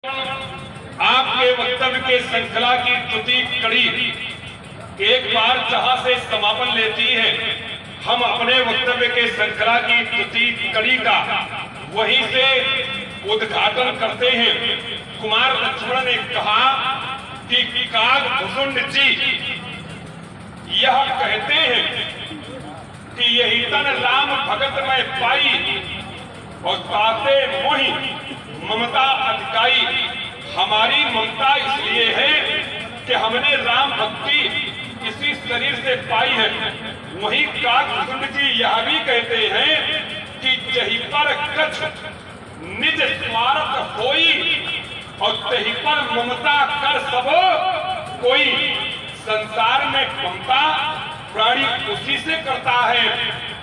आपके वक्तव्य के श्रृंखला की द्वितीय कड़ी एक बार जहां से समापन लेती है, हम अपने वक्तव्य के श्रृंखला की द्वितीय कड़ी का वहीं से उद्घाटन करते हैं। कुमार लक्ष्मण ने कहा कि कागभूषुंड जी यह कहते हैं कि यही तन राम भगत में पाई और ताते मोहि ममता अधिकाई। हमारी ममता इसलिए है कि हमने राम भक्ति इसी शरीर से पाई है। वहीं कागभूषुंड जी यह भी कहते हैं कि जही पर कछ निज स्वार्थ होई और तही पर ममता कर सब कोई। संसार में ममता प्राणी उसी से करता है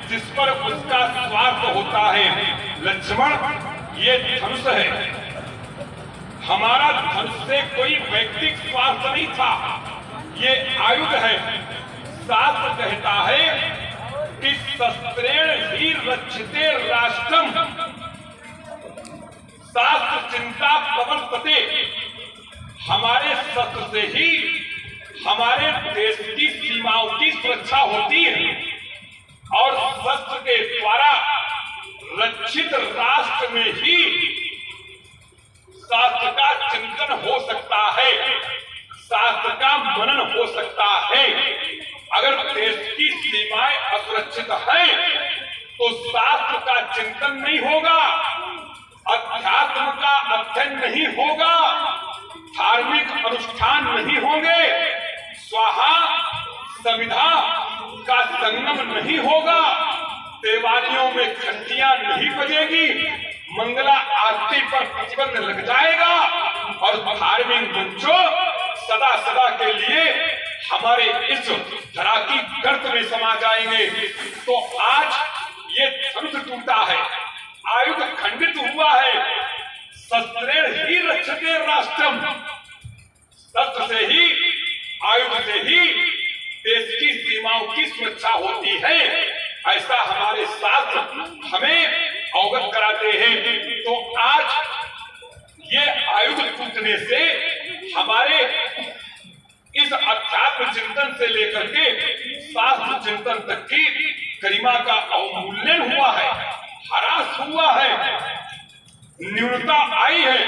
जिस पर उसका स्वार्थ होता है। लक्ष्मण, ये धनुष है, हमारा धनुष से कोई व्यक्तिगत स्वार्थ नहीं था, ये आयुध है। शास्त्र कहता है कि शस्त्रेण ही रक्षिते राष्ट्रम, शास्त्र चिंता प्रवर्तते। हमारे शस्त्र से ही हमारे देश की सीमाओं की सुरक्षा होती है और शस्त्र के द्वारा रक्षित राष्ट्र में ही शास्त्र का चिंतन हो सकता है, शास्त्र का मनन हो सकता है। अगर देश की सीमाएं असुरक्षित हैं तो शास्त्र का चिंतन नहीं होगा, अध्यात्म का अध्ययन नहीं होगा, धार्मिक अनुष्ठान नहीं होंगे, स्वाहा समिधा का संगम नहीं होगा, देवालयों में घंटियां नहीं बजेगी, मंगला आरती पर प्रतिबंध लग जाएगा और धार्मिक मंचों सदा सदा के लिए हमारे इस धरा की गर्त में समा जाएंगे। तो आज ये धनुष टूटा है, आयुध खंडित हुआ है। शस्त्रेण ही रक्षते राष्ट्रम, शस्त्र से ही, आयुध से ही देश की सीमाओं की सुरक्षा होती है, ऐसा हमारे शास्त्र हमें अवगत कराते हैं। तो आज ये आयुध टूटने से हमारे इस अध्यात्म चिंतन से लेकर के शास्त्र चिंतन तक की गरिमा का अवमूल्यन हुआ है, ह्रास हुआ है, न्यूनता आई है।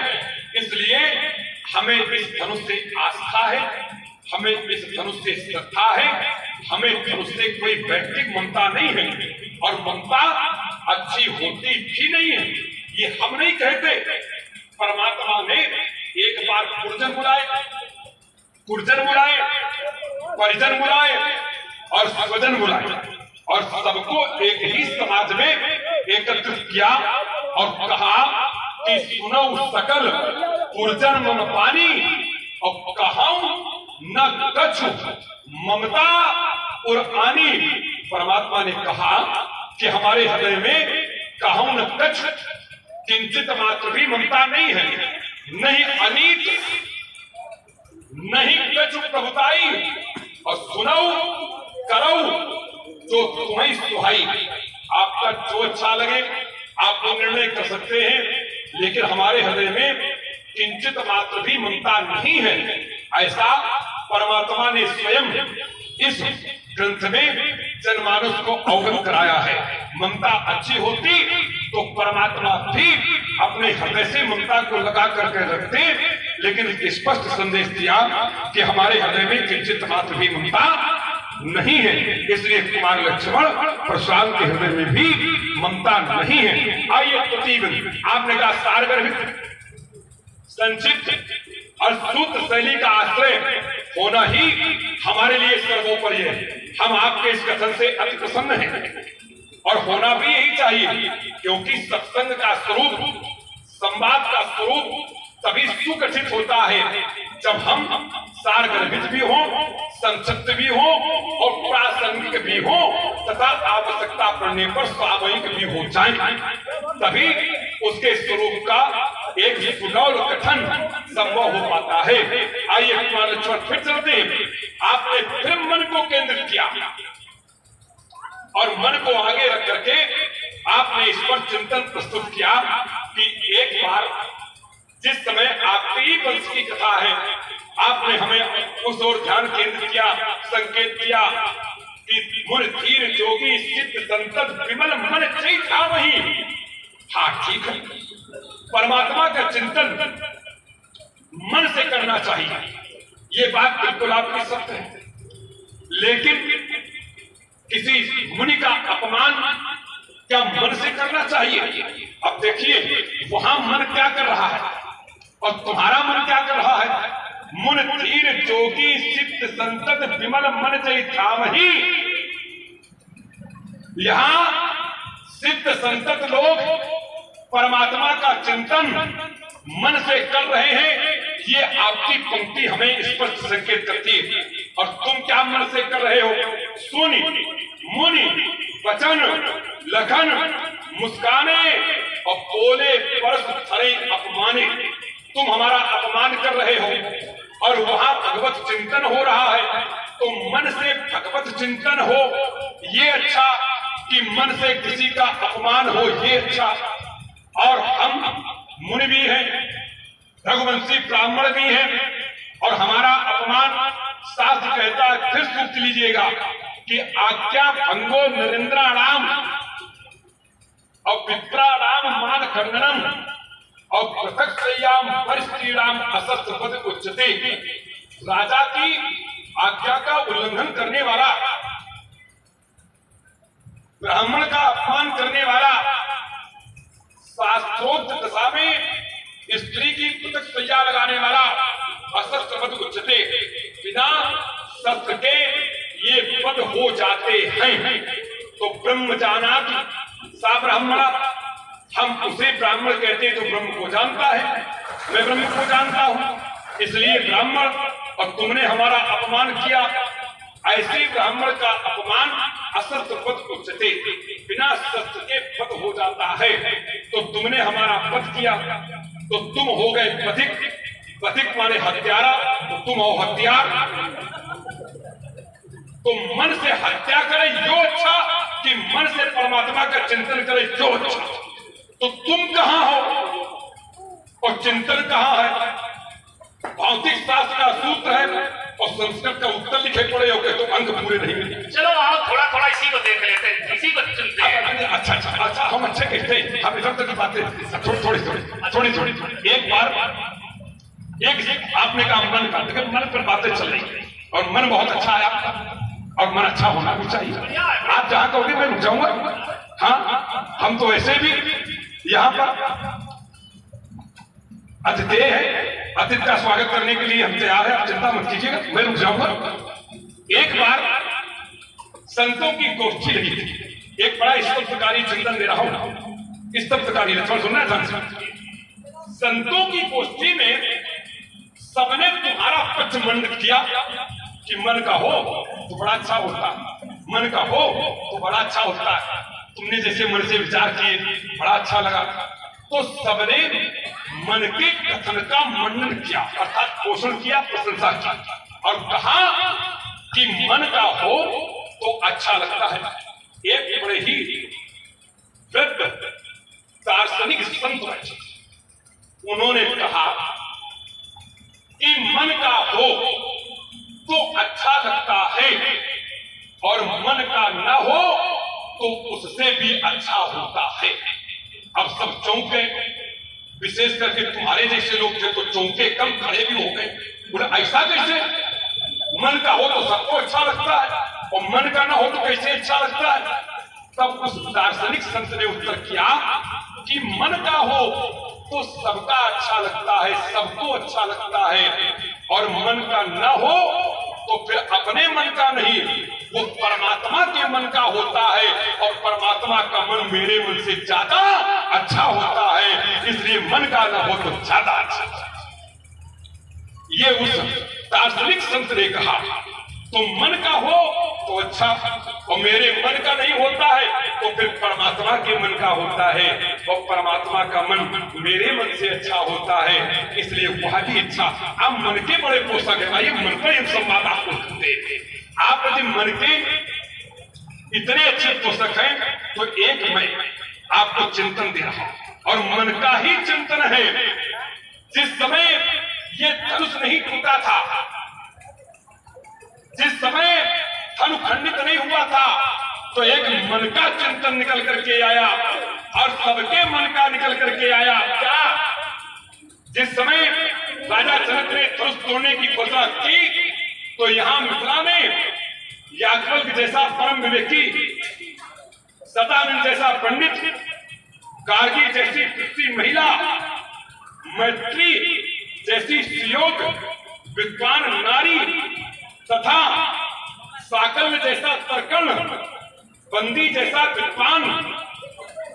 इसलिए हमें इस धनुष से आस्था है, हमें इस धनुष से श्रद्धा है, हमें धनुष से कोई व्यक्तिगत ममता नहीं है और ममता अच्छी होती भी नहीं है, ये हम नहीं कहते। परमात्मा ने एक बार गुरजन बुलाए, परिजन बुलाए और स्वजन बुलाए और सबको एक ही समाज में एकत्रित किया और कहा कि सुनो सकल गुरजन मन पानी और कहाऊं न कछु ममता और आनी। परमात्मा ने कहा कि हमारे हृदय में कहाऊं न कछ किंचित मात्र भी ममता नहीं है, नहीं अनीत, नहीं कछु प्रभुताई और सुनाऊ कराऊ जो तुम्हें सुहाई। आपका जो अच्छा लगे आप वो निर्णय कर सकते हैं, लेकिन हमारे हृदय में किंचित मात्र भी ममता नहीं है, ऐसा परमात्मा ने स्वयं इस ग्रंथ में जनमानस को अवगत कराया है। ममता अच्छी होती तो परमात्मा भी अपने हृदय से ममता को लगा करके रखते, लेकिन स्पष्ट संदेश दिया कि हमारे हृदय में किंचित मात्र भी ममता नहीं है। इसलिए कुमार लक्ष्मण प्रशांत के हृदय में भी ममता नहीं है। आइए आपने कहा सारगर्भित, संक्षिप्त और सूत्र शैली का आश्रय होना ही हमारे लिए सर्वोपरि है। हम आपके इस कथन से अति प्रसन्न हैं और होना भी यही चाहिए, क्योंकि सत्संग का स्वरूप, संवाद का स्वरूप तभी सुगठित होता है जब हम सारगर्भित भी हो, संक्षिप्त भी हो और प्रासंगिक भी हो तथा आवश्यकता पड़ने पर सामयिक भी हो जाए, तभी उसके स्वरूप का एक सुडौल कथन संभव हो पाता है। आइए हमारे फिर चलते हैं। आपने फिर मन को केंद्रित किया और मन को आगे रख करके आपने इस पर चिंतन प्रस्तुत किया कि एक बार जिस समय आप वंश की कथा है। आपने हमें उस ओर ध्यान केंद्रित किया, संकेत किया कि मुनि धीर जोगी सिद्ध संतत विमल मन चई था वही। हाँ ठीक है, परमात्मा का चिंतन मन से करना चाहिए, ये बात बिल्कुल आपकी सत्य है। लेकिन किसी मुनि का अपमान क्या मन से करना चाहिए? अब देखिए वहां मन क्या कर रहा है और तुम्हारा मन क्या कर रहा है। मुन धीर जोगी सिद्ध संतत विमल मन चई थामहि। यहां सिद्ध संतत लोग परमात्मा का चिंतन मन से कर रहे हैं, ये आपकी पंक्ति हमें स्पष्ट संकेत करती है। और तुम क्या मन से कर रहे हो? सुनि मुनि वचन लखन मुस्काने और बोले परस थरे अपमाने। तुम हमारा अपमान कर रहे हो और वहां भगवत चिंतन हो रहा है, तो मन से भगवत चिंतन हो ये अच्छा कि मन से किसी का अपमान हो ये अच्छा। और हम मुनि भी हैं, रघुवंशी ब्राह्मण भी हैं, और हमारा अपमान शास्त्र कहता है, फिर सूच लीजिएगा कि आज्ञा भंगो नरेंद्राणाम और विप्राणाम मान खंडनम और पृथक सयाम परिस्त्रीणाम असत्य पद उच्चते। राजा की आज्ञा का उल्लंघन करने वाला, ब्राह्मण का अपमान करने वाला, शास्त्रोक्त दशा में स्त्री की पृथक सैया लगाने वाला अशस्त्र पद उच्चते। बिना शस्त्र के ये पद हो जाते हैं। तो ब्रह्म जाना सा ब्राह्मणा, हम उसे ब्राह्मण कहते हैं जो ब्रह्म को जानता है। मैं ब्रह्म को जानता हूं, इसलिए ब्राह्मण, और तुमने हमारा अपमान किया। ऐसे ब्राह्मण का अपमान अशस्त्र पद उच्चते, बिना शस्त्र के पद हो जाता है। तो तुमने हमारा पद किया तो तुम हो गए पथिक, पथिक माने हत्यारा, तो तुम हो हत्यार। तो मन से हत्या करे जो अच्छा कि मन से परमात्मा का चिंतन करे जो अच्छा। तो तुम कहां हो और चिंतन कहां है? भौतिक शास्त्र का सूत्र है और संस्कृत का उत्तर लिखे पड़े हो तो अंक पूरे नहीं मिले। चलो आओ थोड़ा थोड़ा इसी को देख लेते हैं, इसी को चुनते हैं। अच्छा अच्छा अच्छा, हम अच्छे कहते हैं, हम इधर तक की बातें थोड़ी थोड़ी एक बार एक आपने कहा मन का, लेकिन मन पर बातें चल रही और मन बहुत अच्छा है आपका, और मन अच्छा होना भी चाहिए। आप जहां कहोगे मैं रुक जाऊंगा। हाँ, हम तो ऐसे भी यहाँ पर अतिथेय है, अतिथि का स्वागत करने के लिए हम तैयार है, आप चिंता मत कीजिएगा, मैं रुक जाऊंगा। एक बार संतों की गोष्ठी लगी थी, एक बड़ा स्तब्धकारी चिंतन दे रहा हूं, स्तब्धकारी लक्षण सुनना है। संतों की गोष्ठी में सबने तुम्हारा पक्ष मंडित किया कि मन का हो तो बड़ा अच्छा होता है, मन का हो तो बड़ा अच्छा होता है। तुमने जैसे मन से विचार किए बड़ा अच्छा लगा। तो सबने मन के कथन का मंडन किया, अर्थात पोषण किया, प्रशंसा की, और कहा कि मन का हो तो अच्छा लगता है। एक बड़े ही वृद्ध दार्शनिक संत बैठे, उन्होंने कहा कि मन का हो तो अच्छा लगता है और मन का न हो तो उससे भी अच्छा होता है। अब सब चौंके, विशेष करके तुम्हारे जैसे लोग थे तो चौंके, कम खड़े भी हो गए। बोले ऐसा कैसे? मन का हो तो सबको अच्छा लगता है और मन का ना हो तो कैसे अच्छा लगता है? तब उस दार्शनिक संत ने उत्तर किया कि मन का हो तो सबका अच्छा लगता है, सबको अच्छा लगता है, और मन का ना हो तो फिर अपने मन का नहीं, वो परमात्मा के मन का होता है, और परमात्मा का मन मेरे मन से ज्यादा अच्छा होता है, इसलिए मन का ना हो तो ज्यादा अच्छा। ये उस दार्शनिक संत ने कहा, तो मन का हो तो अच्छा और मेरे मन का नहीं होता है तो फिर परमात्मा के मन का होता है, और परमात्मा का मन मेरे मन से अच्छा होता है, इसलिए वह भी अच्छा। आप मन के बड़े पोषक है भाई, मन पर एक संवाद आपको सुनते हैं। आप यदि मन के इतने अच्छे पोषक हैं तो एक मैं आपको चिंतन दे रहा हूं, और मन का ही चिंतन है। जिस समय ये धनुष नहीं टूटा था, जिस समय धनु खंडित नहीं हुआ था, तो एक मन का चिंतन निकल करके आया और सबके मन का निकल करके आया। क्या? जिस समय राजा जनक ने धनुष तोड़ने की घोषणा की, तो यहाँ मिथिला में याज्ञवल्क्य जैसा परम विवेकी, सदानंद जैसा पंडित, गार्गी जैसी पृथ्वी महिला, मैत्री जैसी सुयोग विद्वान नारी तथा साकल्य जैसा तर्कण, बंदी जैसा विद्वान,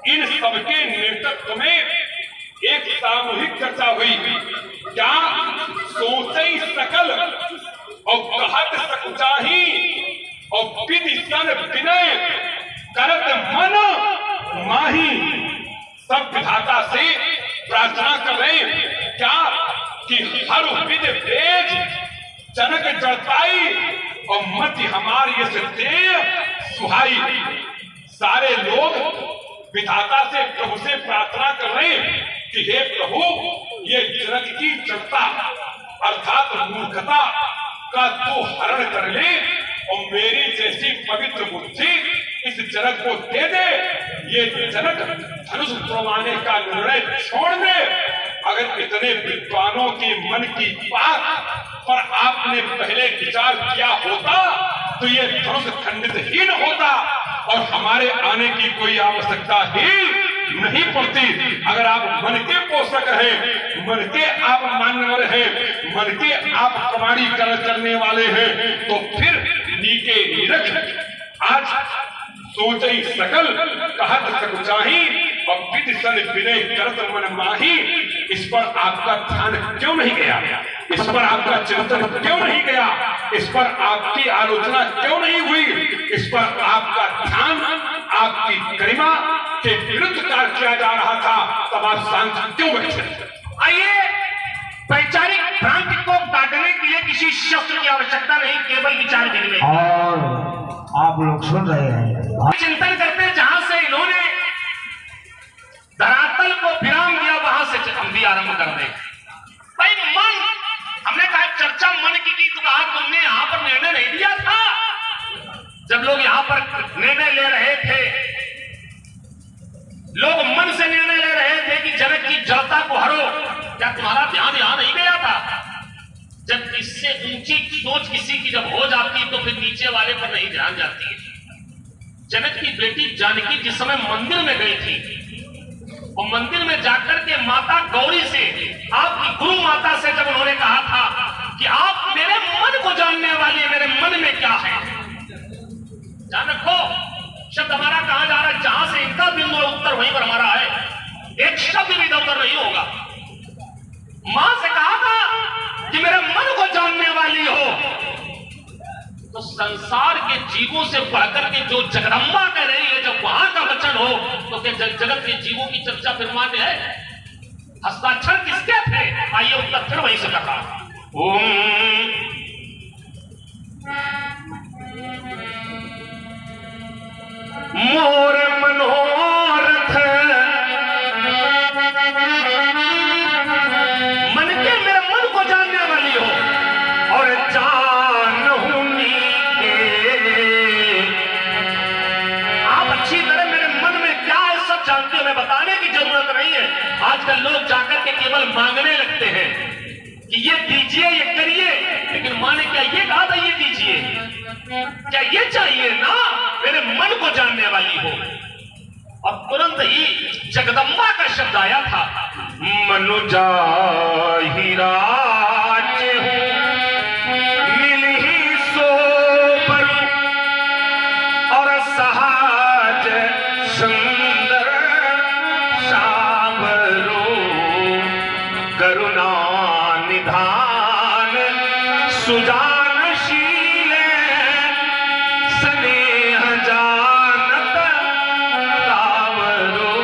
इन सबके नेतृत्व में एक सामूहिक चर्चा हुई। क्या? सोचे सकल और कहत सकुचाही और विधि सन विनय करत मन माही। सब विधाता से प्रार्थना कर रहे क्या कि हर विध भेज जनक जड़ताई और मति हमारी ये देव सुहाई। सारे लोग विधाता से प्रभु से प्रार्थना कर रहे कि हे प्रभु, ये जनक की जड़ता अर्थात मूर्खता का तू हरण कर ले और मेरी जैसी पवित्र बुद्धि इस जनक को दे दे। ये जनक धनुष उतरवाने का निर्णय छोड़ दे। अगर इतने विद्वानों के मन की बात पर आपने पहले विचार किया होता तो ये धनुष खंडित ही न होता और हमारे आने की कोई आवश्यकता ही नहीं पड़ती। अगर आप मन के पोषक हैं, मन के आप मान्यवर हैं, मन के आप कमाड़ी करने वाले हैं, तो फिर नीके निरख आज सोचे सकल कहत सकुचाही और विधि सन विनय करत मन माही। इस पर आपका ध्यान क्यों नहीं गया? इस पर आपका चिंतन क्यों नहीं गया? इस पर आपकी आलोचना क्यों नहीं हुई? इस पर आपका ध्यान आपकी गरिमा के विरुद्ध कार्य किया जा रहा था, तब आप शांत क्यों बैठे? आइए, वैचारिक भ्रांति को काटने के लिए किसी शस्त्र की आवश्यकता नहीं, केवल विचार विनिमय। और आप लोग सुन रहे हैं, चिंतन करते जहां से इन्होंने धरातल को विराम दिया, वहां से हम भी आरंभ कर दे। भाई मन, हमने कहा चर्चा मन की तो कहा तुमने यहां पर निर्णय नहीं दिया था। जब लोग यहां पर निर्णय ले रहे थे, लोग मन से निर्णय ले रहे थे कि जनक की जड़ता को हरो, क्या तुम्हारा ध्यान यहां नहीं गया था? जब इससे ऊंची सोच किसी की जब हो जाती तो फिर नीचे वाले पर नहीं ध्यान जाती है। जनक की बेटी जानकी जिस समय मंदिर में गई थी, और मंदिर में जाकर के माता गौरी से, आपकी गुरु माता से जब उन्होंने कहा था कि आप मेरे मन को जानने वाली है, मेरे मन में क्या है, ध्यान रखो शब्द हमारा कहां जा रहा है, जहां से इनका बिंदु उत्तर वहीं पर हमारा है, एक शब्द भी इधर उधर नहीं होगा। मां से कहा था कि मेरे मन को जानने वाली हो, तो संसार के जीवों से बढ़कर के जो जगदम्बा कह रही है, जब वहां का वचन हो तो क्या जगत के जीवों की चर्चा फिर मान्य है? हस्ताक्षर किसके थे? आइए उत्तर फिर वहीं से कहा। मोर मनोरथ मन के मेरे मन को जानने वाली हो और जानहूं नीके। आप अच्छी तरह मेरे मन में क्या है सब जानते हो, मैं बताने की जरूरत नहीं है। आजकल लोग जाकर के केवल मांगने लगते हैं कि ये दीजिए, ये करिए, लेकिन मां ने क्या ये कहा था ये दीजिए? क्या ये चाहिए ना? मेरे मन को जानने वाली हो। और तुरंत ही जगदम्बा का शब्द आया था, मनुजा ही राज मिल ही सोबर और सहाज सुंदर सावरो करुणा निधान सुजानशील स्नेह जानत तावरो।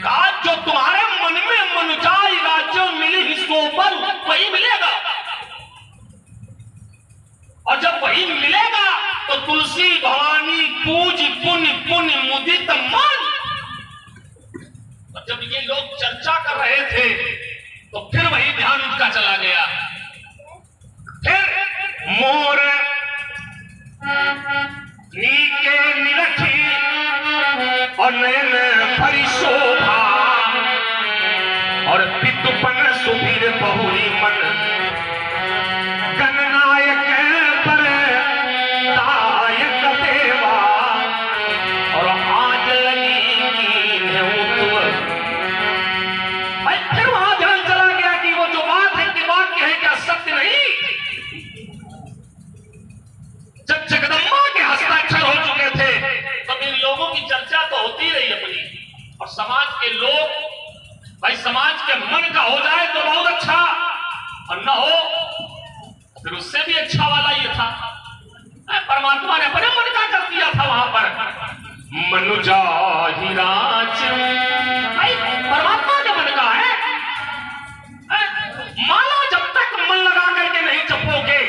कहा जो तुम्हारे मन में मनुजाई राज्य मिली ही सोबर वही मिलेगा, और जब वही मिलेगा तो तुलसी भवानी पूज पुण्य पुण्य मुदित मन। और जब ये लोग चर्चा कर रहे थे तो फिर वही ध्यान उनका चला गया। फिर मोर नीके निरखी और नयन भरी शोभा और पितुपन सुबीर बहुरी मन गणनायक पर दायक देवा और आज लगी फिर वहां ध्यान चला गया कि वो जो बात है दिमाग की है क्या सत्य नहीं। जब जगदम्बा के हस्ताक्षर हो चुके थे तो इन लोगों की चर्चा तो होती रही अपनी, और समाज के लोग भाई समाज के मन का हो जाए तो बहुत अच्छा, और न हो फिर उससे भी अच्छा वाला ये था। परमात्मा ने अपने मन का कर दिया था वहां पर मनुजा ही राज। भाई परमात्मा के मन का है। माला जब तक मन लगा करके नहीं जपोगे,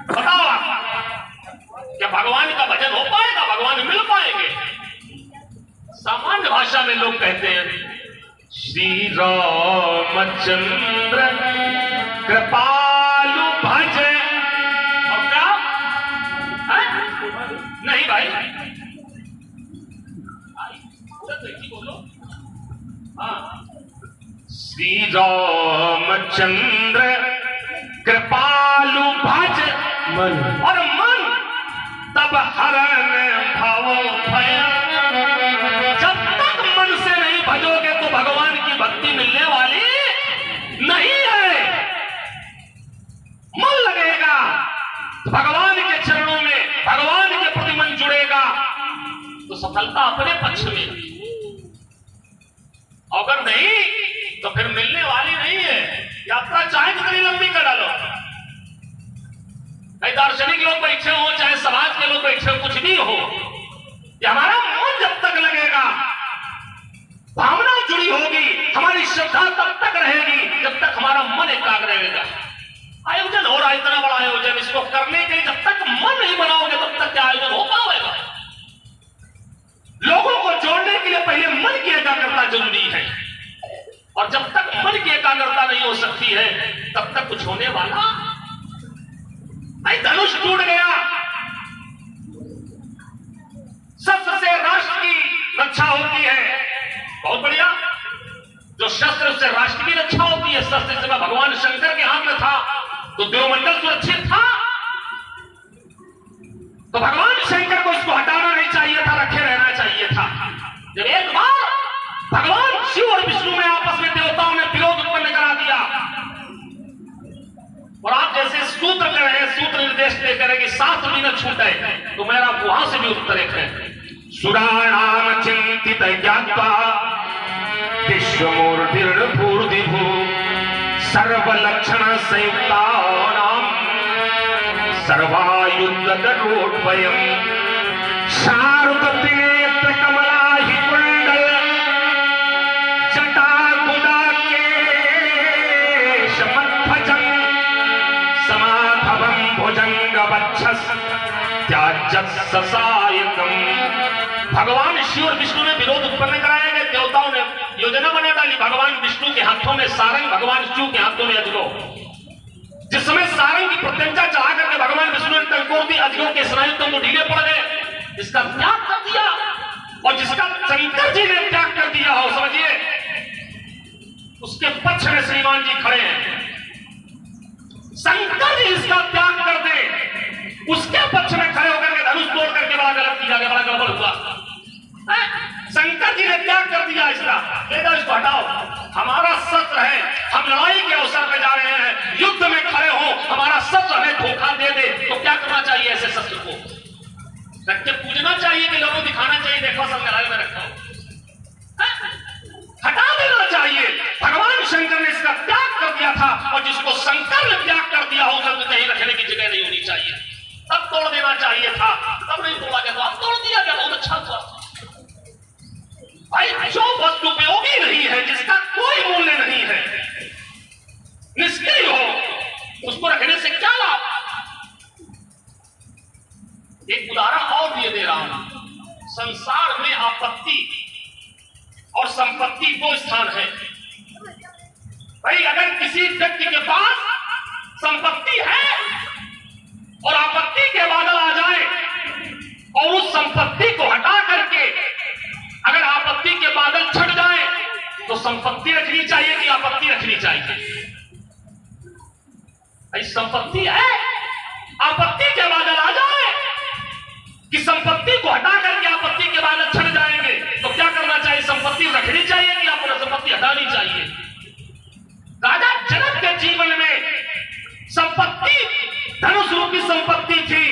बताओ क्या भगवान का भजन हो पाएगा, भगवान मिल पाएंगे? सामान्य भाषा में लोग कहते हैं श्री रामचंद्र कृपालु भज, और क्या नहीं भाई बोलो। हाँ, श्री रामचंद्र कृपालु भज मन और मन तब हरण भव भय। जब तक मन से नहीं भजोगे तो भगवान की भक्ति मिलने वाली नहीं है। मन लगेगा तो भगवान के चरणों में, भगवान के प्रति मन जुड़ेगा तो सफलता अपने पक्ष में, अगर नहीं तो फिर मिलने वाली नहीं है। यात्रा चाहे कितनी लंबी कर डालो, चाहे दार्शनिक लोग बैठे हो, चाहे समाज के लोग बैठे हो, कुछ भी हो, ये हमारा मन जब तक लगेगा, भावना जुड़ी होगी, हमारी श्रद्धा तब तक रहेगी जब तक हमारा मन एकाग्र रहेगा। आयोजन हो रहा है इतना बड़ा आयोजन, इसको करने के लिए जब तक मन नहीं बनाओगे तब तक क्या आयोजन हो पाएगा? लोगों को जोड़ने के लिए पहले मन की एकाग्रता जरूरी है, और जब तक मन की एकाग्रता नहीं हो सकती है तब तक कुछ होने वाला नहीं। धनुष टूट गया, शस्त्र से राष्ट्र की रक्षा होती है, बहुत बढ़िया। जो शस्त्र से राष्ट्र की रक्षा होती है, शस्त्र से भगवान शंकर के हाथ में था तो देवमंडल सुरक्षित था, तो भगवान शंकर को इसको हटाना नहीं चाहिए था, रखे रहना चाहिए था। जब एक बार भगवान शिव और विष्णु में आपस में देवताओं ने विरोध उत्पन्न करा दिया, और आप जैसे सूत्र कर रहे हैं, सूत्र निर्देश देकर कि साथ भी न छूटे, तो मेरा वहां से भी उत्तर एक है सुराणाम चिंतित ज्ञात्वा विश्वमूर्तिर्भूर्दिभू सर्वलक्षण संयुक्तानां सर्वायुद्धकरोड्वयम् शारुदत्तिनेत्र कमलाहि कुण्डल जटाकुडाकेशमध्वजम् समाधवम् भुजङ्गवक्षस् त्याज्यत् ससायकम्। भगवान शिव और विष्णु ने विरोध उत्पन्न कराया गया, देवताओं ने योजना बना डाली। भगवान विष्णु के हाथों में सारंग, भगवान शिव के हाथों में अजगो। जिस समय सारंग की प्रत्यंचा चढ़ा करके भगवान विष्णु ने टंकोर दी, अजगो के स्नायु तंतु ढीले पड़ गए, इसका त्याग कर दिया। और जिसका शंकर जी ने त्याग कर दिया हो, समझिए उसके पक्ष में श्रीमान जी खड़े हैं। शंकर जी इसका त्याग कर दे, उसके पक्ष में खड़े होकर के धनुष तोड़ करके बड़ा गलत किया गया, बड़ा गड़बड़ हुआ। शंकर जी ने त्याग कर दिया इसका, इसको हटाओ, हमारा सत्र है, हम लड़ाई के अवसर पे जा रहे हैं, युद्ध में खड़े हो, हमारा सत्र हमें धोखा दे दे तो क्या करना चाहिए? ऐसे सत्र को रख के पूजना चाहिए कि लोगों दिखाना चाहिए, देखो सब लड़ाई में रखा हो, हटा देना चाहिए। भगवान शंकर ने इसका त्याग कर दिया था, और जिसको शंकर ने त्याग कर दिया हो उसे कहीं रखने की जगह नहीं होनी चाहिए, तब तोड़ देना चाहिए था, तब नहीं तोड़ा गया, तो अब तोड़ दिया गया, बहुत अच्छा हुआ। भाई जो वस्तु उपयोगी नहीं है, जिसका कोई मूल्य नहीं है, निष्क्रिय हो, उसको रखने से क्या लाभ? एक उदाहरण और दिए दे रहा हूं। संसार में आपत्ति भाई अगर किसी व्यक्ति के पास संपत्ति है और आपत्ति के बादल आ जाए और उस संपत्ति को हटा करके अगर आपत्ति के बादल छट जाए तो संपत्ति रखनी चाहिए कि आपत्ति रखनी चाहिए? संपत्ति है, आपत्ति के बादल आ जाए कि संपत्ति को हटा करके आपत्ति के बादल छट जाएंगे तो क्या करना चाहिए? संपत्ति रखनी चाहिए कि आपको संपत्ति हटानी चाहिए? राजा जनक के जीवन में संपत्ति धनुष रूपी संपत्ति थी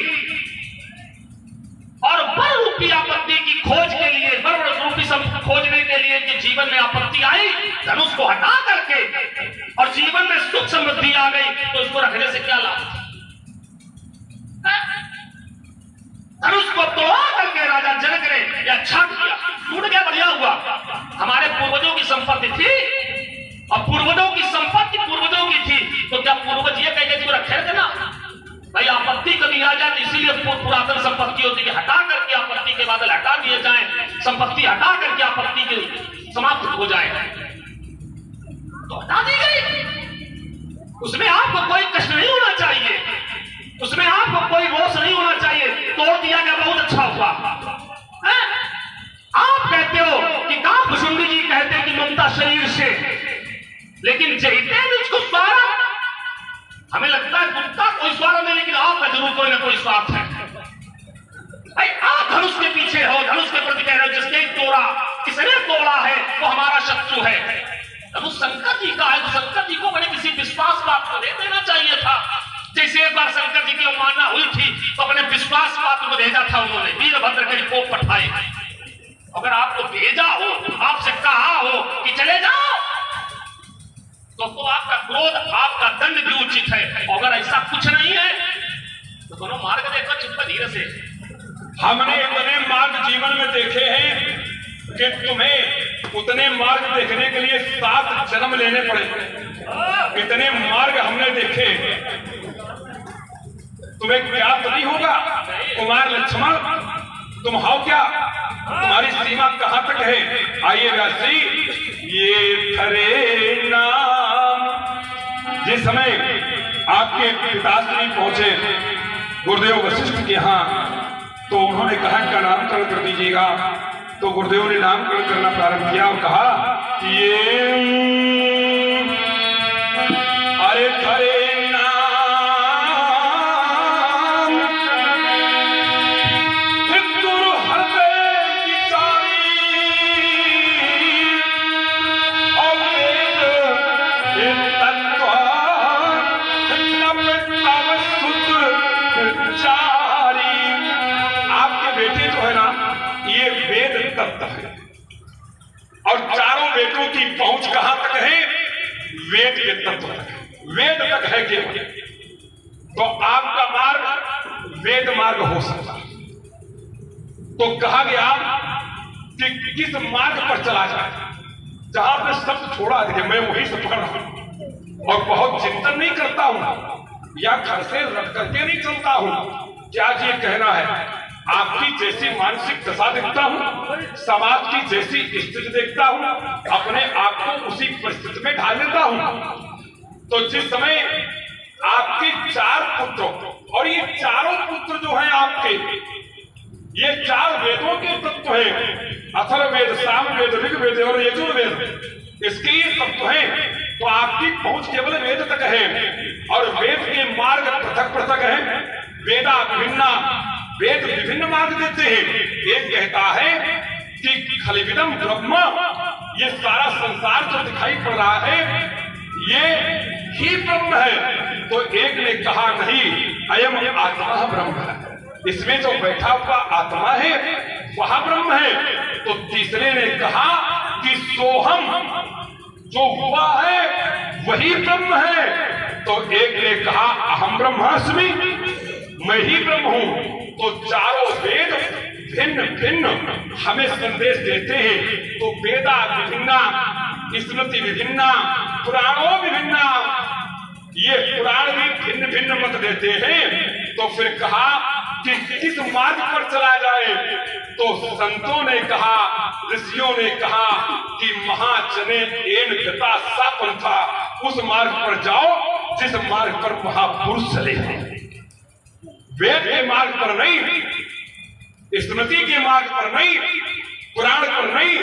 और बल रूपी आपत्ति की खोज के लिए, बल रूपी खोजने के लिए कि जीवन में आपत्ति आई, धनुष को हटा करके और जीवन में सुख समृद्धि आ गई तो उसको रखने से क्या लाभ? धनुष को तोड़ा करके राजा जनक ने यह अच्छा किया, टूट गया, बढ़िया हुआ। हमारे पूर्वजों की संपत्ति थी और पूर्वजों की संपत्ति पूर्वजों की थी तो क्या पूर्वज ये कहते थे रखे थे ना भाई आपत्ति कभी आ जाए, इसीलिए पुरातन संपत्ति होती है हटा करके आपत्ति के बादल हटा दिए जाए, संपत्ति हटा करके आपत्ति के समाप्त हो जाए तो हटा दी गई। उसमें आपको कोई कष्ट नहीं होना चाहिए, उसमें आपको कोई रोष नहीं होना चाहिए, तोड़ दिया गया, बहुत अच्छा हुआ। आप कहते हो कि काकभुशुंडी जी कहते हैं कि ममता शरीर से, लेकिन जयते भी उसको स्वार्थ, हमें लगता है कुत्ता कोई स्वार्थ नहीं, लेकिन आपका जरूर कोई ना कोई स्वार्थ है। भाई आप धनुष के पीछे हो, धनुष के प्रति कह रहे हो जिसने तोड़ा, किसने तोड़ा है वो हमारा शत्रु है। धनुष शंकर जी का है तो शंकर जी को बड़े किसी विश्वास बात को दे देना चाहिए था। जैसे एक बार शंकर जी की अवमानना हुई थी तो अपने विश्वास पात्र को भेजा था उन्होंने, वीरभद्र के रिपोर्ट पठाए। अगर आपको भेजा हो, आपसे कहा हो कि चले जाओ तो आपका क्रोध, आपका दंड भी उचित है। अगर ऐसा कुछ नहीं है तो दोनों मार्ग देखो चुप धीरे से। हमने इतने मार्ग जीवन में देखे हैं कि तुम्हें उतने मार्ग देखने के लिए 7 जन्म लेने पड़े। इतने मार्ग हमने देखे, तुम्हें क्या तो नहीं होगा? कुमार लक्ष्मण तुम हो क्या? तुम्हारी सीमा कहां तक है? आइए व्यास जी, ये खरे नाम। जिस समय आपके पिताश्री पहुंचे गुरुदेव वशिष्ठ के यहाँ तो उन्होंने कहा इनका नामकरण कर दीजिएगा। तो गुरुदेव ने नामकरण करना प्रारंभ किया और कहा कि ये अरे खरे और चारों वेदों की पहुंच कहां तक है? वेद के तत्व तक, वेद तक है केवल। तो आपका मार्ग वेद मार्ग हो सकता है। तो कहा गया कि किस मार्ग पर चला जाए? जहां आपने शब्द छोड़ा है मैं वही से पकड़ रहा हूं और बहुत चिंतन नहीं करता हूं या घर से रख करके नहीं चलता हूं। क्या ये कहना है? आपकी जैसी मानसिक दशा देखता हूं, समाज की जैसी स्थिति देखता हूं, अपने आप को उसी परिस्थिति में ढाल लेता हूं। तो जिस समय आपके 4 पुत्र, और ये चारों पुत्र जो हैं आपके, ये 4 वेदों के तत्व हैं, अथर्ववेद, सामवेद, ऋग्वेद और यजुर्वेद, इसके ये तत्व हैं। तो आपकी पहुंच केवल वेद तक है और वेद के मार्ग पृथक पृथक हैं। वेदा विभिन्ना, वेद विभिन्न मार्ग देते हैं। एक कहता है कि खलिविदम ब्रह्म, ये सारा संसार जो दिखाई पड़ रहा है ये ही ब्रह्म है। तो एक ने कहा नहीं, अयम आत्मा ब्रह्म है, इसमें जो बैठा हुआ आत्मा है वह ब्रह्म है। तो तीसरे ने कहा कि सोहम, जो हुआ है वही ब्रह्म है। तो एक ने कहा अहम ब्रह्मास्मि, मैं ही ब्रह्म हूं। तो चारों वेद भिन्न भिन्न हमें संदेश देते हैं। तो वेदा विभिन्ना, स्मृति विभिन्ना, पुराणों विभिन्ना, ये पुराण भी भिन्न भिन्न मत देते हैं। तो फिर कहा कि किस मार्ग पर चला जाए? तो संतों ने कहा, ऋषियों ने कहा कि महाजने एन गता सा पंथा, उस मार्ग पर जाओ जिस मार्ग पर महापुरुष चले हैं। वेद के मार्ग पर नहीं, स्मृति के मार्ग पर नहीं, पुराण पर नहीं,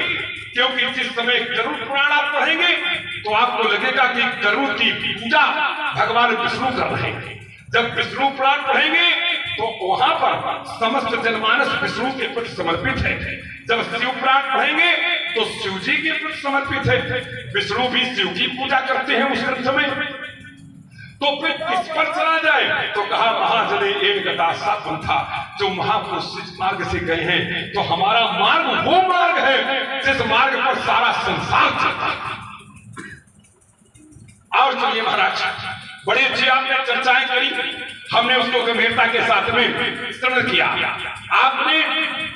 क्योंकि जिस समय गरुड़ पुराण आप पढ़ेंगे तो आपको लगेगा कि गरुड़ की पूजा भगवान विष्णु कर रहे हैं। जब विष्णु पुराण पढ़ेंगे तो वहां पर समस्त जनमानस विष्णु के प्रति समर्पित है। जब शिव पुराण पढ़ेंगे तो शिव जी के प्रति समर्पित है। विष्णु भी शिव की पूजा करते हैं उस समय। तो फिर किस पर चला जाए तो कहा महाजने एक गता साधन था, जो महापुरुष इस मार्ग से गए हैं तो हमारा मार्ग वो मार्ग है जिस मार्ग पर सारा संसार चलता है। और चलिए महाराज, बड़ी अच्छी आपने चर्चाएं करी, हमने उसको गंभीरता के साथ में श्रवण किया। आपने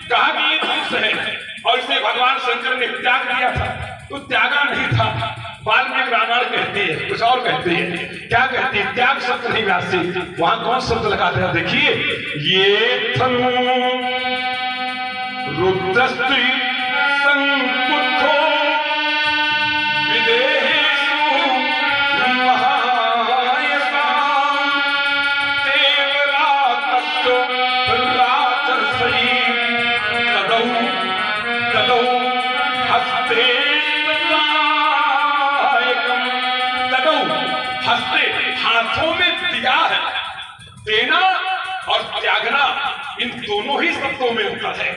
कहा कि ये धनुष है और इसे भगवान शंकर ने त्याग दिया था, तो त्यागा नहीं था। वाल्मीकि रामायण कहती है, कुछ और कहती है। क्या कहती है? त्याग शब्द नहीं व्यासी, वहां कौन शब्द लगाते हैं? देखिए, ये धनु रुद्रस्त्री संकुद्धो विदेहेषु महायसां देवरातस्तु राजर्षि तदौ हस्ते हस्ते, हाथों में दिया है। देना और त्यागना इन दोनों ही शब्दों में होता है।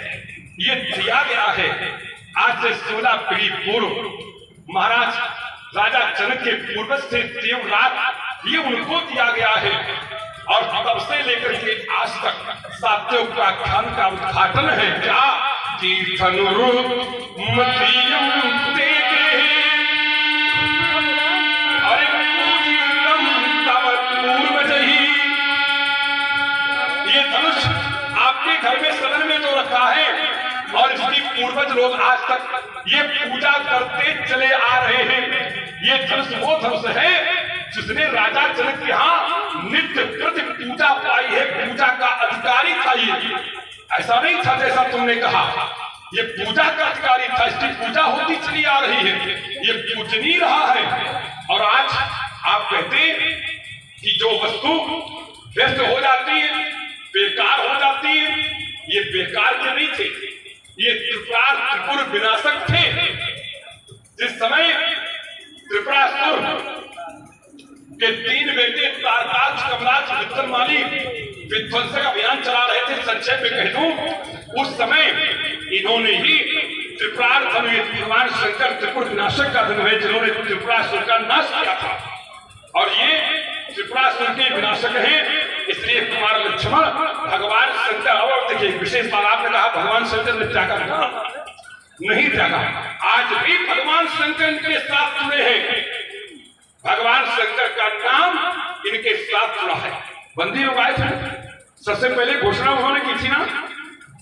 ये दिया गया है। आज से 16 पीढ़ी पूर्व महाराज राजा जनक के पूर्वज से देवरात, ये उनको दिया गया है। और तब से लेकर के आज तक सात्यों का खान का उद्घाटन है। क्या कि धनुरुद्र मध्यम घर में सदन में जो रखा है और इसकी पूर्वज लोग आज तक ये पूजा करते चले आ रहे हैं। ये धनुष वो धनुष है जिसने राजा जनक के यहाँ नित्य प्रति पूजा पाई है। पूजा का अधिकारी था ये, ऐसा नहीं था जैसा तुमने कहा। ये पूजा का अधिकारी था, इसकी पूजा होती चली आ रही है, ये पूजनीय रहा है। और आज आप कहते कि जो वस्तु व्यस्त हो जाती है, बेकार हो जाती है, ये बेकार के नहीं थे, ये त्रिपुर विनाशक थे। जिस समय त्रिपुरासुर के 3 बेटे तारकाक्ष, कमलाक्ष, विक्रमाली विध्वंसक अभियान चला रहे थे, संक्षेप में कह दूं, उस समय इन्होंने ही त्रिपुरार धनु, भगवान शंकर त्रिपुर विनाशक का धनु है, जिन्होंने त्रिपुरासुर का नाश किया था। और ये त्रिपुरासुर के विनाशक हैं। इसलिए कुमार लक्ष्मण भगवान शंकर, और देखिए विशेष बात आपने कहा भगवान शंकर ने त्यागा नहीं त्यागा। आज भी भगवान शंकर इनके साथ जुड़े हैं। भगवान शंकर का नाम इनके साथ जुड़ा है। बंदी लोग आए थे, सबसे पहले घोषणा उन्होंने की थी ना,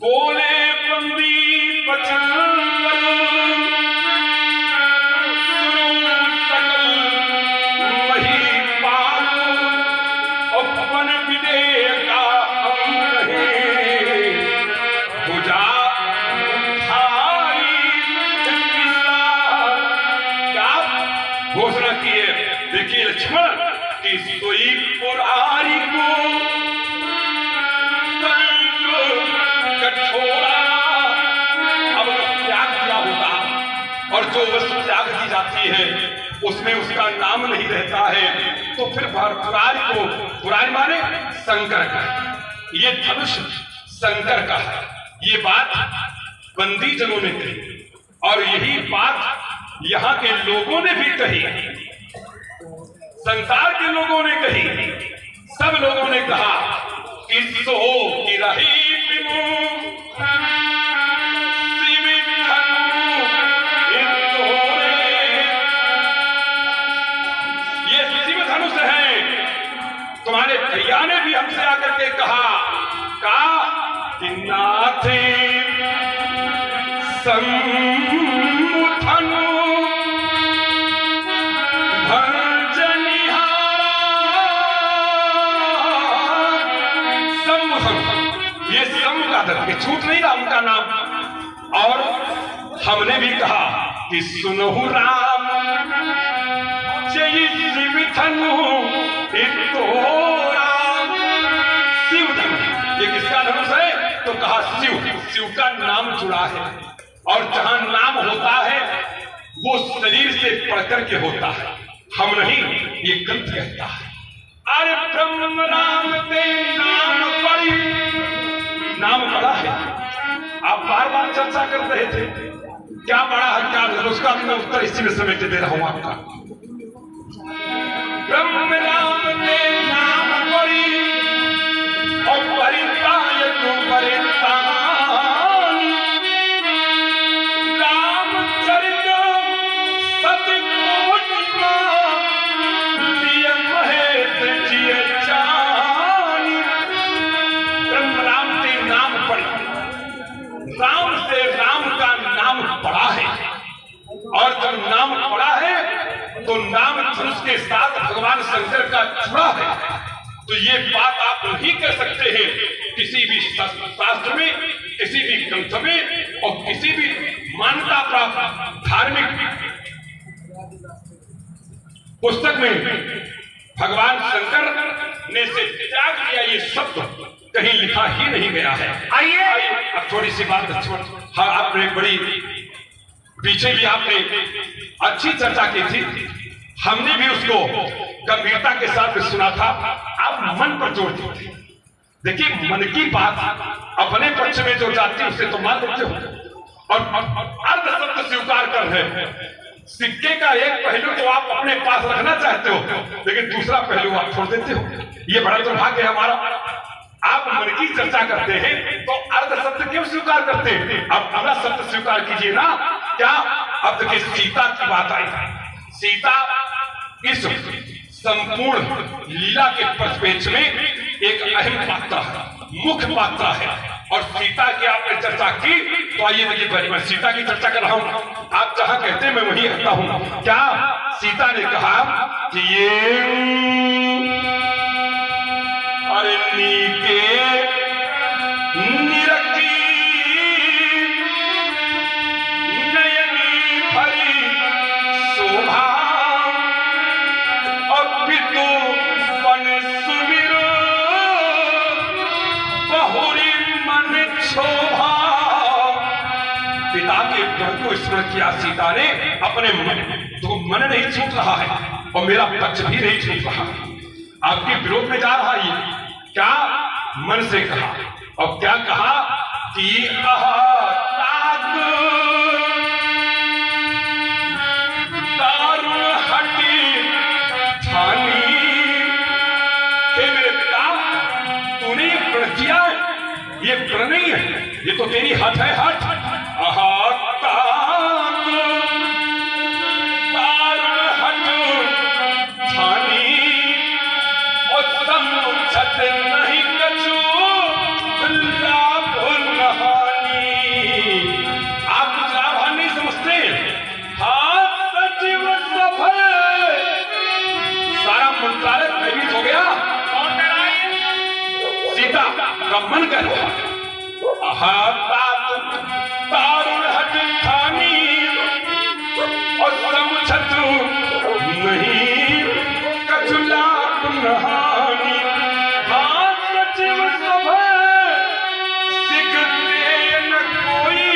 बोले बंदी बचन घोषणा की है। देखिए लक्ष्मण की सोई पुरारी को कठोरा अब त्याग किया होगा, और जो वस्तु त्याग दी जाती है उसमें उसका नाम नहीं रहता है, तो फिर पुरारी को, पुरारी माने शंकर का, ये धनुष शंकर का है। ये बात बंदी जनों ने कही और यही बात यहाँ के लोगों ने भी कही, संसार के लोगों ने कही। सब लोगों ने कहा कि सो की रही ये शिव धनुष है। तुम्हारे भैया ने भी हमसे आकर के कहा कि नाथे ये छूट नहीं रहा उनका नाम। और हमने भी कहा कि सुनहु राम ये शिव धनु तोरा। शिव धनु ये किसका धनुष है? तो कहा शिव का नाम जुड़ा है, और जहां नाम होता है वो शरीर से पढ़कर के होता है, हम नहीं, ये ग्रंथ कहता है। अरे ब्रह्म राम ते नाम पढ़ी, नाम पढ़ा है। आप बार बार चर्चा कर रहे थे, क्या बड़ा है क्या, उसका मैं उत्तर इसी में समेट दे रहा हूं आपका। ब्रह्म राम ते नाम पढ़ी और परिताय तू परितान, रामचरित सतकोट लिय महेश जिय जानी। ब्रह्म राम ते नाम पढ़ी, राम से राम का नाम पढ़ा है, और जब नाम पढ़ा है तो नाम धनुष के साथ भगवान शंकर का जुड़ा है। तो ये बात आप नहीं कह सकते हैं किसी भी शास्त्र में, किसी भी ग्रंथ में, और किसी भी मान्यता प्राप्त धार्मिक पुस्तक में भगवान शंकर ने से त्याग किया ये शब्द कहीं लिखा ही नहीं गया है। आइए अब थोड़ी सी बात, हाँ आपने बड़ी पीछे भी आपने अच्छी चर्चा की थी, हमने भी उसको गंभीरता के साथ सुना था। आप मन पर जोर देते थे। देखिए मन की बात अपने पक्ष में जो जाती है उसे तो मान लेते हो, और अर्ध शब्द स्वीकार कर रहे हैं। सिक्के का एक पहलू तो आप अपने पास रखना चाहते हो, लेकिन दूसरा पहलू आप छोड़ देते हो। ये बड़ा दुर्भाग्य है हमारा। आप मन की चर्चा करते हैं तो अर्ध शब्द क्यों स्वीकार करते हैं? आप अगला शब्द स्वीकार कीजिए ना। क्या? अब देखिए सीता की बात आई। सीता इस संपूर्ण लीला के परिप्रेक्ष्य में एक अहम पात्र है, मुख्य पात्र है, और सीता की आपने चर्चा की। तो आइए देखिए, पहले मैं सीता की चर्चा कर रहा हूं, आप जहां कहते हैं मैं वहीं रहता हूं। क्या सीता ने कहा कि ये अरे नीके निरखी नयनी भरी शोभा, और पितु पन सुमिर बहुरी मन शोभा। पिता के गुण को स्मरण किया सीता ने अपने मन, तो मन नहीं छूट रहा है और मेरा पक्ष भी नहीं छूट रहा है, आपके विरोध में जा रहा है। क्या? मन से कहा, और क्या कहा कि दारुण हटी थानी। हे मेरे पिता, तूने ये प्रण किया है, ये प्रण नहीं है, ये तो तेरी हट है, हट। दारुण हट थानी और समुझत नहीं कछु लाभ नहानी। आप कुछ लाभ नहीं समझते। हाथ सचिव सफल, सारा मंत्रालय भयभीत हो गया। कौन कह रहा है? सीता का मन कह रहा है। दारुण हट ठानी और समुझत नहीं कछु लाभ नहानी। हाथ सचिव सफल सिखते न कोई,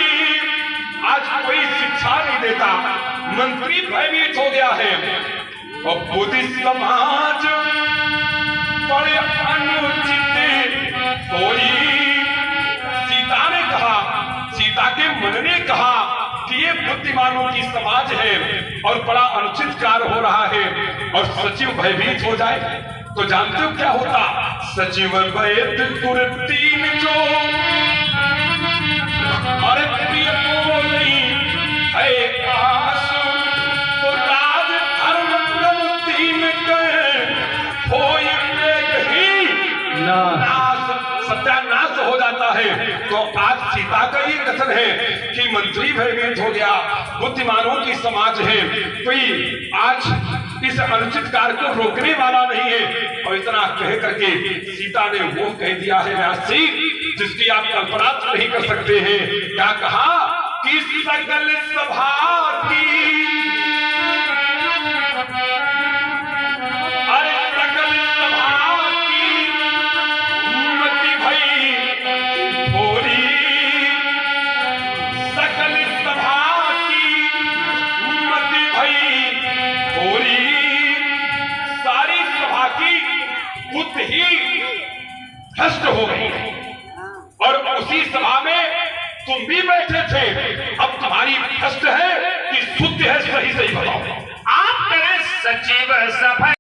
आज कोई शिक्षा नहीं देता, मंत्री भयभीत हो गया है, और बुद्धि समाज बड़े अनुचित कोई। सीता ने कहा, सीता के मन ने कहा कि ये बुद्धिमानों की समाज है और बड़ा अनुचित कार्य हो रहा है, और सचिव भयभीत हो जाए तो जानते हो क्या होता? सचिव वैद कुरतीन जो अरे प्रिय को नहीं है काश, तो राज धर्म क्रम तीन होई ही नाश, सत्यानाश हो जाता है। तो आज सीता का ये कथन है कि मंत्री भयभीत हो गया, बुद्धिमानों की समाज है, कोई आज इस अनुचित कार्य को रोकने वाला नहीं है। और इतना कह करके सीता ने वो कह दिया है व्यास जी, जिसकी आप कल्पना नहीं कर सकते हैं। क्या कहा कि सकल सभा की भ्रष्ट हो गई और उसी सभा में तुम भी बैठे थे। अब तुम्हारी भ्रष्ट है कि शुद्ध है, सही सही बताओ। आप करें सचिव सभा